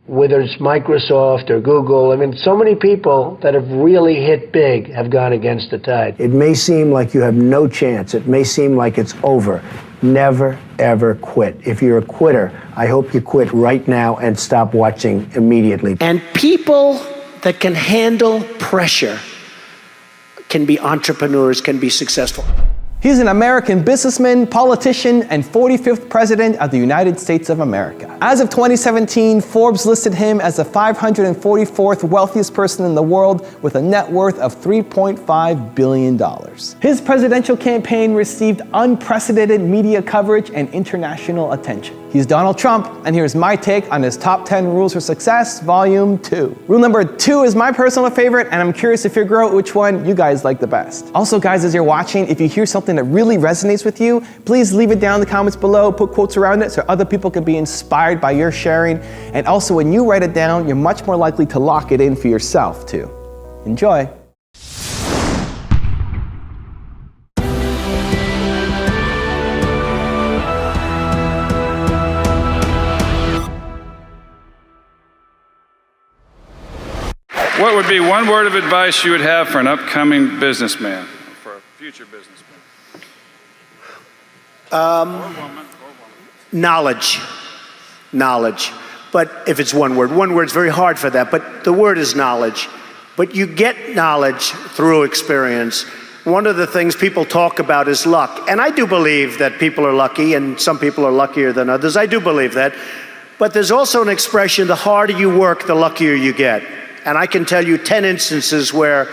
whether it's Microsoft or Google. I mean, so many people that have really hit big have gone against the tide. It may seem like you have no chance. It may seem like it's over. Never, ever quit. If you're a quitter, I hope you quit right now and stop watching immediately. And people that can handle pressure can be entrepreneurs, can be successful. He's an American businessman, politician, and 45th President of the United States of America. As of 2017, Forbes listed him as the 544th wealthiest person in the world with a net worth of $3.5 billion. His presidential campaign received unprecedented media coverage and international attention. He's Donald Trump, and here's my take on his top 10 rules for success, volume 2. Rule number 2 is my personal favorite, and I'm curious to figure out which one you guys like the best. Also, guys, as you're watching, if you hear something that really resonates with you, please leave it down in the comments below, put quotes around it so other people can be inspired by your sharing. And also, when you write it down, you're much more likely to lock it in for yourself too. Enjoy. What would be one word of advice you would have for an upcoming businessman, or for a future businessman? Knowledge. Knowledge. But if it's one word's very hard for that, but the word is knowledge. But you get knowledge through experience. One of the things people talk about is luck. And I do believe that people are lucky, and some people are luckier than others. I do believe that. But there's also an expression, the harder you work, the luckier you get. And I can tell you 10 instances where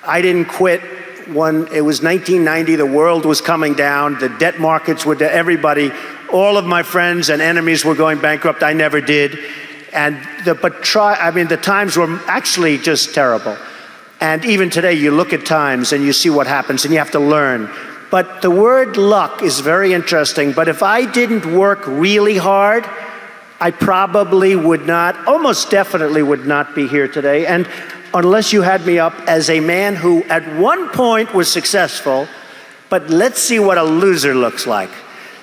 I didn't quit when it was 1990, the world was coming down, the debt markets were to everybody, all of my friends and enemies were going bankrupt. I never did. And the times were actually just terrible. And even today, you look at times and you see what happens, and you have to learn. But the word luck is very interesting. But if I didn't work really hard, I probably would not, almost definitely would not be here today. And unless you had me up as a man who at one point was successful, but let's see what a loser looks like.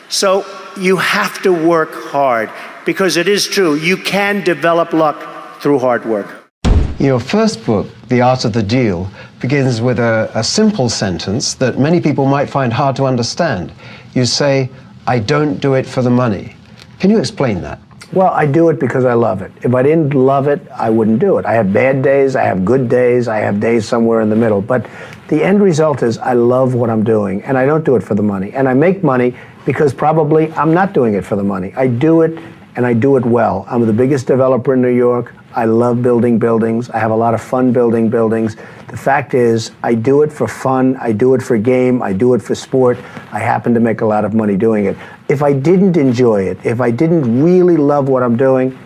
So you have to work hard, because it is true, you can develop luck through hard work. Your first book, The Art of the Deal, begins with a simple sentence that many people might find hard to understand. You say, "I don't do it for the money." Can you explain that? Well, I do it because I love it. If I didn't love it, I wouldn't do it. I have bad days, I have good days, I have days somewhere in the middle. But the end result is I love what I'm doing, and I don't do it for the money. And I make money because probably I'm not doing it for the money. I do it, and I do it well. I'm the biggest developer in New York. I love building buildings. I have a lot of fun building buildings. The fact is, I do it for fun. I do it for game. I do it for sport. I happen to make a lot of money doing it. If I didn't enjoy it, if I didn't really love what I'm doing,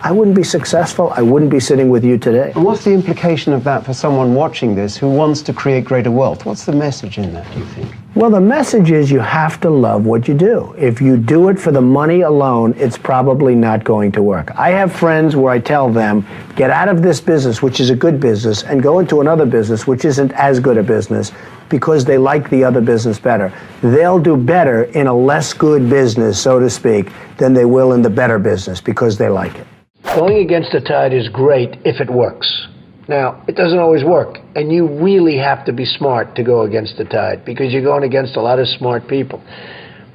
I wouldn't be successful. I wouldn't be sitting with you today. And what's the implication of that for someone watching this who wants to create greater wealth? What's the message in that, do you think? Well, the message is you have to love what you do. If you do it for the money alone, it's probably not going to work. I have friends where I tell them, get out of this business, which is a good business, and go into another business, which isn't as good a business, because they like the other business better. They'll do better in a less good business, so to speak, than they will in the better business because they like it. Going against the tide is great if it works. Now, it doesn't always work, and you really have to be smart to go against the tide, because you're going against a lot of smart people.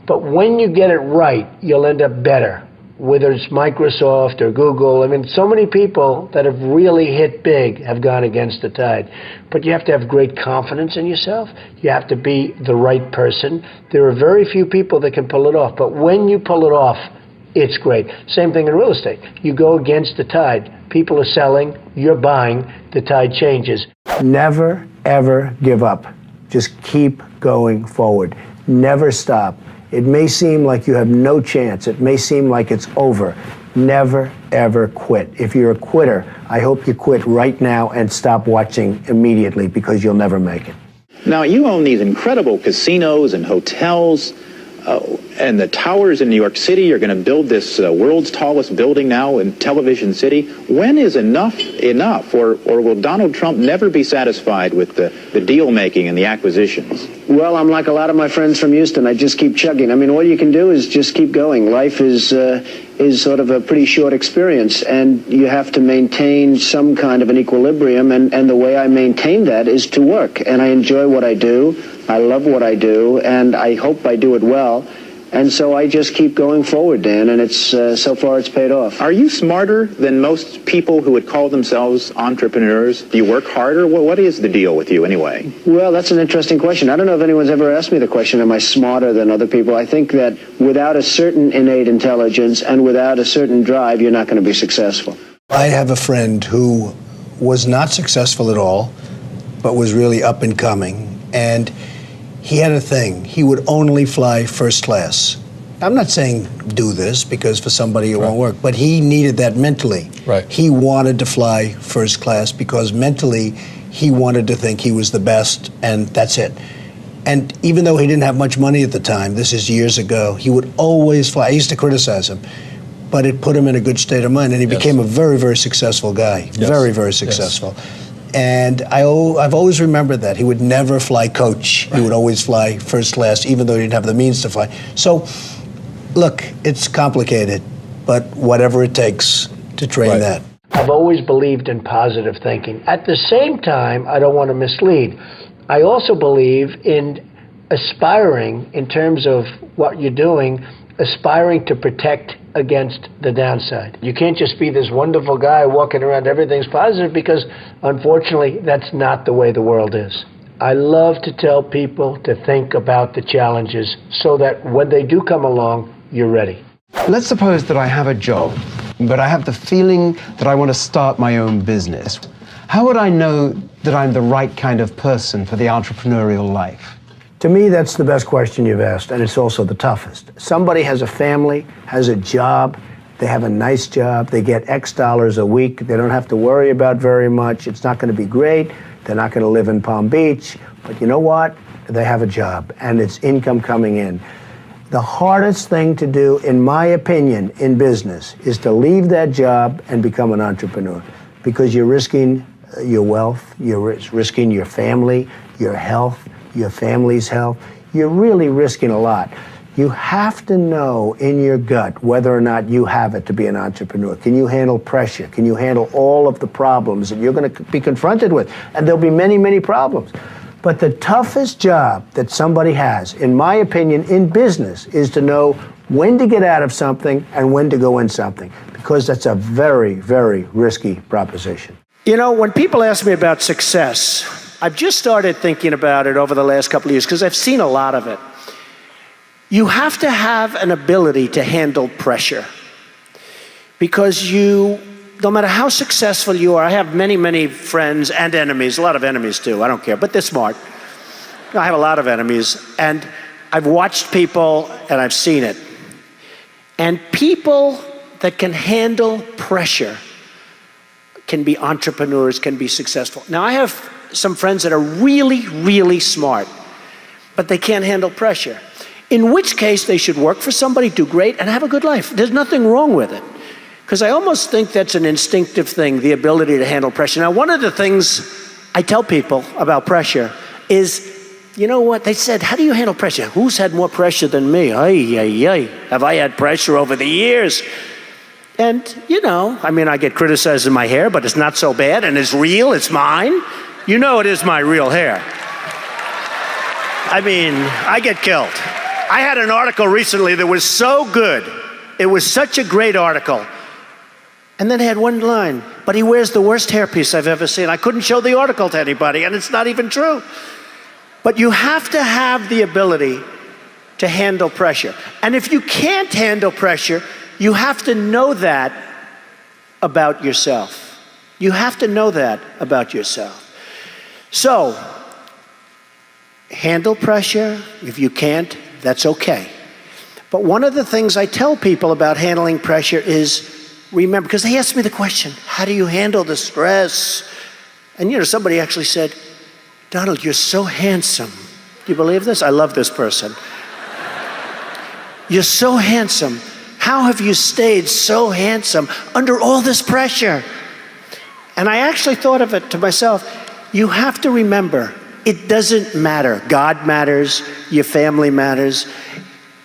But when you get it right, you'll end up better, whether it's Microsoft or Google. I mean, so many people that have really hit big have gone against the tide. But you have to have great confidence in yourself. You have to be the right person. There are very few people that can pull it off, but when you pull it off, it's great. Same thing in real estate. You go against the tide. People are selling, you're buying, the tide changes. Never, ever give up. Just keep going forward. Never stop. It may seem like you have no chance. It may seem like it's over. Never, ever quit. If you're a quitter, I hope you quit right now and stop watching immediately, because you'll never make it. Now, you own these incredible casinos and hotels. and the towers in New York City. You're going to build this world's tallest building now in Television City. When is enough enough? Or will Donald Trump never be satisfied with the deal making and the acquisitions? Well, I'm like a lot of my friends from Houston. I just keep chugging. I mean, all you can do is just keep going. Life is sort of a pretty short experience, and you have to maintain some kind of an equilibrium, and the way I maintain that is to work. And I enjoy what I do. I love what I do, and I hope I do it well. And so I just keep going forward, Dan, and it's so far it's paid off. Are you smarter than most people who would call themselves entrepreneurs? Do you work harder? What is the deal with you anyway? Well, that's an interesting question. I don't know if anyone's ever asked me the question, am I smarter than other people? I think that without a certain innate intelligence and without a certain drive, you're not going to be successful. I have a friend who was not successful at all, but was really up and coming, and he had a thing. He would only fly first class. I'm not saying do this because for somebody it won't work, but he needed that mentally. Right. He wanted to fly first class because mentally he wanted to think he was the best, and that's it. And even though he didn't have much money at the time, this is years ago, he would always fly. I used to criticize him, but it put him in a good state of mind, and he became a very, very successful guy. Yes. Very, very successful. Yes. And I've always remembered that. He would never fly coach. Right. He would always fly first class, even though he didn't have the means to fly. So, look, it's complicated, but whatever it takes to train that. I've always believed in positive thinking. At the same time, I don't want to mislead. I also believe in aspiring, in terms of what you're doing, aspiring to protect against the downside. You can't just be this wonderful guy walking around, everything's positive, because unfortunately, that's not the way the world is. I love to tell people to think about the challenges so that when they do come along, you're ready. Let's suppose that I have a job, but I have the feeling that I want to start my own business. How would I know that I'm the right kind of person for the entrepreneurial life? To me, that's the best question you've asked, and it's also the toughest. Somebody has a family, has a job, they have a nice job, they get X dollars a week, they don't have to worry about very much, it's not going to be great, they're not going to live in Palm Beach, but you know what? They have a job, and it's income coming in. The hardest thing to do, in my opinion, in business, is to leave that job and become an entrepreneur, because you're risking your wealth, you're risking your family, your health, your family's health. You're really risking a lot. You have to know in your gut whether or not you have it to be an entrepreneur. Can you handle pressure? Can you handle all of the problems that you're going to be confronted with? And there'll be many, many problems. But the toughest job that somebody has, in my opinion, in business, is to know when to get out of something and when to go in something, because that's a very, very risky proposition. You know, when people ask me about success, I've just started thinking about it over the last couple of years because I've seen a lot of it. You have to have an ability to handle pressure, because no matter how successful you are, I have many, many friends and enemies, a lot of enemies too, I don't care, but they're smart. I have a lot of enemies, and I've watched people and I've seen it. And people that can handle pressure can be entrepreneurs, can be successful. Now, I have some friends that are really, really smart, but they can't handle pressure. In which case, they should work for somebody, do great, and have a good life. There's nothing wrong with it. Because I almost think that's an instinctive thing, the ability to handle pressure. Now, one of the things I tell people about pressure is, you know what? They said, how do you handle pressure? Who's had more pressure than me? Have I had pressure over the years? And, you know, I mean, I get criticized in my hair, but it's not so bad, and it's real, it's mine. You know it is my real hair. I mean, I get killed. I had an article recently that was so good. It was such a great article. And then it had one line, but he wears the worst hairpiece I've ever seen. I couldn't show the article to anybody, and it's not even true. But you have to have the ability to handle pressure. And if you can't handle pressure, you have to know that about yourself. You have to know that about yourself. So, handle pressure. If you can't, that's okay. But one of the things I tell people about handling pressure is, remember, because they asked me the question, how do you handle the stress? And you know, somebody actually said, Donald, you're so handsome. Do you believe this? I love this person. you're so handsome. How have you stayed so handsome under all this pressure? And I actually thought of it to myself. You have to remember, it doesn't matter. God matters, your family matters.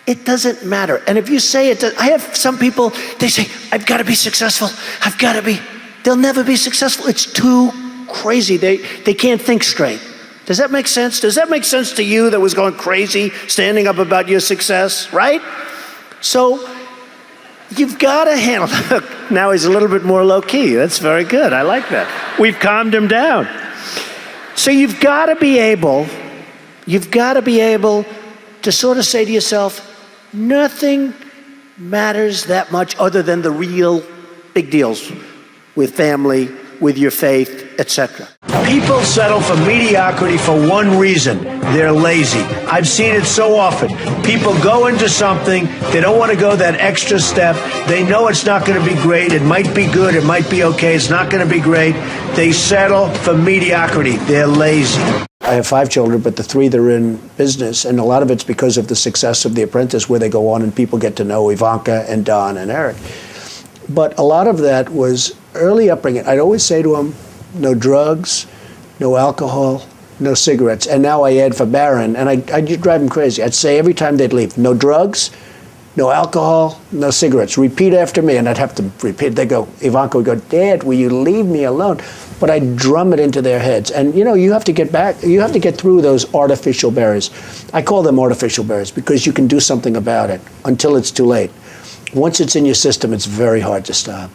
It doesn't matter. And if you say it, I have some people, they say, I've got to be successful. I've got to be. They'll never be successful. It's too crazy. They can't think straight. Does that make sense? Does that make sense to you that was going crazy, standing up about your success, right? So you've got to handle it. Now he's a little bit more low key. That's very good. I like that. We've calmed him down. So you've got to be able to sort of say to yourself, nothing matters that much other than the real big deals with family, with your faith, etc. People settle for mediocrity for one reason. They're lazy. I've seen it so often. People go into something, they don't want to go that extra step. They know it's not going to be great. It might be good. It might be okay. It's not going to be great. They settle for mediocrity. They're lazy. I have 5 children, but the 3 that are in business, and a lot of it's because of the success of The Apprentice, where they go on and people get to know Ivanka and Don and Eric. But a lot of that was early upbringing. I'd always say to them, no drugs, no alcohol, no cigarettes. And now I add for Barron, and I'd drive them crazy. I'd say every time they'd leave, no drugs, no alcohol, no cigarettes. Repeat after me, and I'd have to repeat. They'd go, Ivanka would go, Dad, will you leave me alone? But I'd drum it into their heads. And you know, you have to get through those artificial barriers. I call them artificial barriers because you can do something about it until it's too late. Once it's in your system, it's very hard to stop.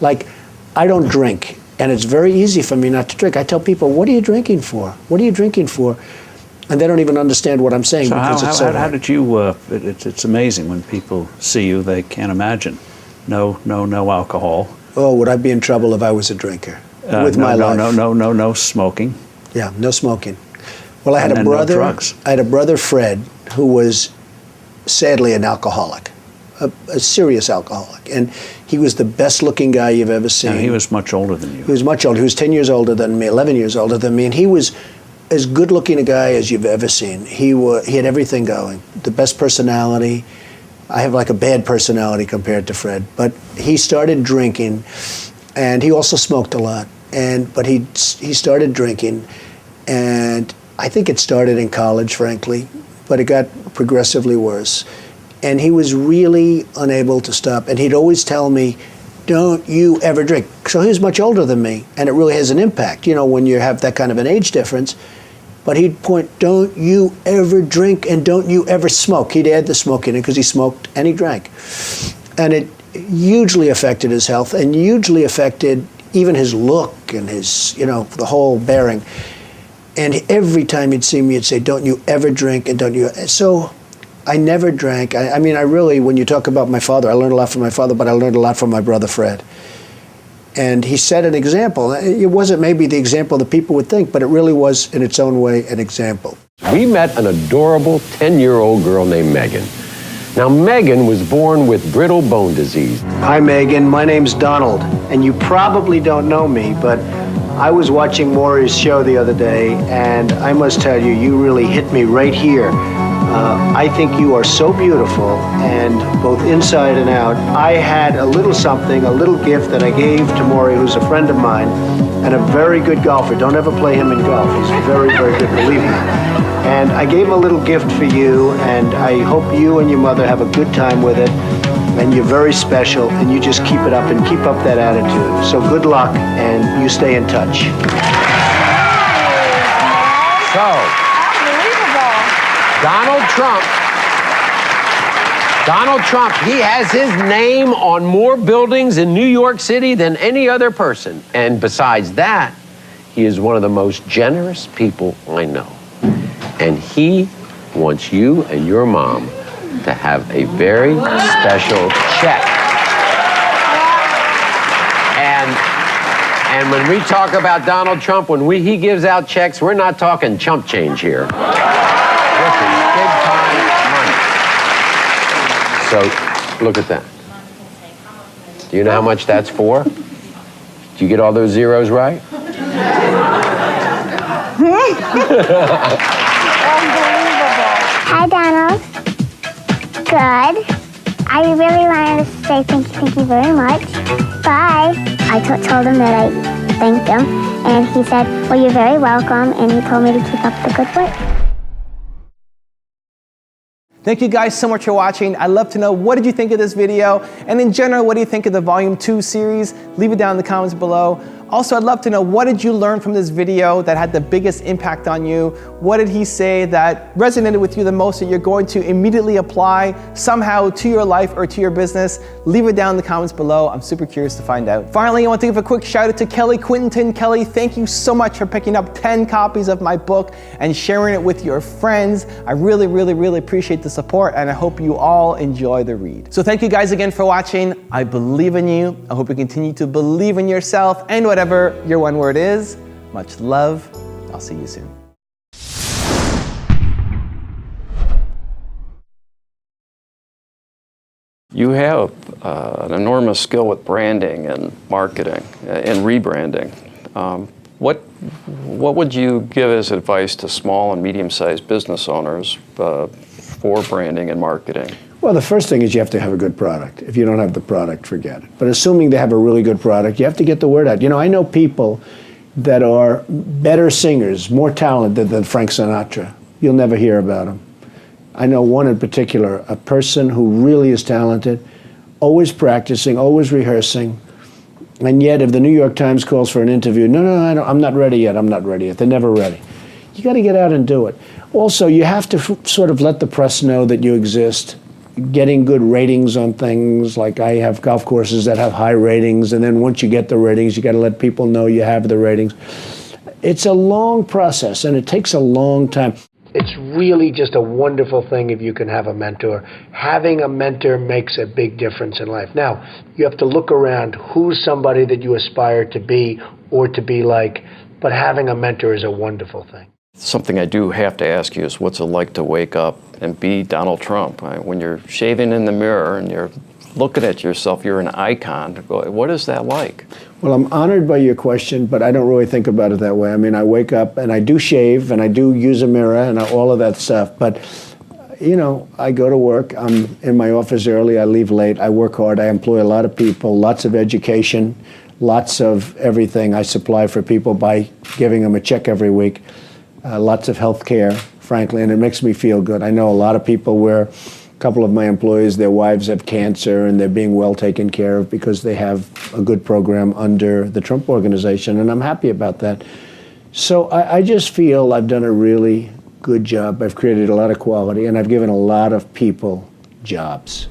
Like, I don't drink, and it's very easy for me not to drink. I tell people, what are you drinking for? What are you drinking for? And they don't even understand what I'm saying because it's so hard. How did you, it's amazing when people see you, they can't imagine. No alcohol. Oh, would I be in trouble if I was a drinker? With my life? No smoking. Yeah, no smoking. Well, I had a brother. No drugs. I had a brother, Fred, who was sadly an alcoholic, a serious alcoholic, and he was the best-looking guy you've ever seen. And he was much older than you. He was much older. He was 10 years older than me, 11 years older than me, and he was as good-looking a guy as you've ever seen. He had everything going. The best personality. I have like a bad personality compared to Fred, but he started drinking, and he also smoked a lot. But he started drinking, and I think it started in college, frankly, but it got progressively worse. And he was really unable to stop. And he'd always tell me, don't you ever drink. So he was much older than me, and it really has an impact, you know, when you have that kind of an age difference. But he'd point, don't you ever drink and don't you ever smoke. He'd add the smoking in because he smoked and he drank. And it hugely affected his health and hugely affected even his look and his, you know, the whole bearing. And every time he'd see me, he'd say, don't you ever drink and don't you. So I never drank. I mean, I really, when you talk about my father, I learned a lot from my father, but I learned a lot from my brother Fred. And he set an example. It wasn't maybe the example that people would think, but it really was, in its own way, an example. We met an adorable 10-year-old girl named Megan. Now, Megan was born with brittle bone disease. Hi, Megan. My name's Donald, and you probably don't know me, but I was watching Maury's show the other day, and I must tell you, you really hit me right here. I think you are so beautiful, and both inside and out. I had a little something, a little gift that I gave to Maury, who's a friend of mine, and a very good golfer. Don't ever play him in golf. He's very, very good, believe me. And I gave him a little gift for you, and I hope you and your mother have a good time with it. And you're very special, and you just keep it up and keep up that attitude. So good luck, and you stay in touch. So, Donald Trump, he has his name on more buildings in New York City than any other person. And besides that, he is one of the most generous people I know. And he wants you and your mom to have a very special check. And when we talk about Donald Trump, when he gives out checks, we're not talking chump change here. This is big time money. So, look at that. Do you know how much that's for? Do you get all those zeros right? Hi, Donald. Good. I really wanted to say thank you very much. Bye. I told him that I thanked him, and he said, well, you're very welcome, and he told me to keep up the good work. Thank you guys so much for watching. I'd love to know, what did you think of this video? And in general, what do you think of the Volume 2 series? Leave it down in the comments below. Also, I'd love to know, what did you learn from this video that had the biggest impact on you? What did he say that resonated with you the most that you're going to immediately apply somehow to your life or to your business? Leave it down in the comments below. I'm super curious to find out. Finally, I want to give a quick shout out to Kelly Quinton. Kelly, thank you so much for picking up 10 copies of my book and sharing it with your friends. I really, really, really appreciate the support, and I hope you all enjoy the read. So thank you guys again for watching. I believe in you. I hope you continue to believe in yourself and whatever your one word is. Much love. I'll see you soon. You have an enormous skill with branding and marketing and rebranding. What would you give as advice to small and medium-sized business owners for branding and marketing? Well, the first thing is you have to have a good product. If you don't have the product, forget it. But assuming they have a really good product, you have to get the word out. You know, I know people that are better singers, more talented than Frank Sinatra. You'll never hear about them. I know one in particular, a person who really is talented, always practicing, always rehearsing, and yet if the New York Times calls for an interview, no, I'm not ready yet, I'm not ready yet. They're never ready. You got to get out and do it. Also, you have to sort of let the press know that you exist. Getting good ratings on things, like I have golf courses that have high ratings, and then once you get the ratings, you got to let people know you have the ratings. It's a long process, and it takes a long time. It's really just a wonderful thing if you can have a mentor. Having a mentor makes a big difference in life. Now, you have to look around who's somebody that you aspire to be or to be like, but having a mentor is a wonderful thing. Something I do have to ask you is, what's it like to wake up and be Donald Trump? When you're shaving in the mirror and you're looking at yourself, you're an icon. What is that like? Well, I'm honored by your question, but I don't really think about it that way. I mean, I wake up and I do shave and I do use a mirror and all of that stuff. But, you know, I go to work. I'm in my office early. I leave late. I work hard. I employ a lot of people, lots of education, lots of everything I supply for people by giving them a check every week. Lots of health care, frankly, and it makes me feel good. I know a lot of people where a couple of my employees, their wives have cancer and they're being well taken care of because they have a good program under the Trump Organization, and I'm happy about that. So I just feel I've done a really good job. I've created a lot of quality, and I've given a lot of people jobs.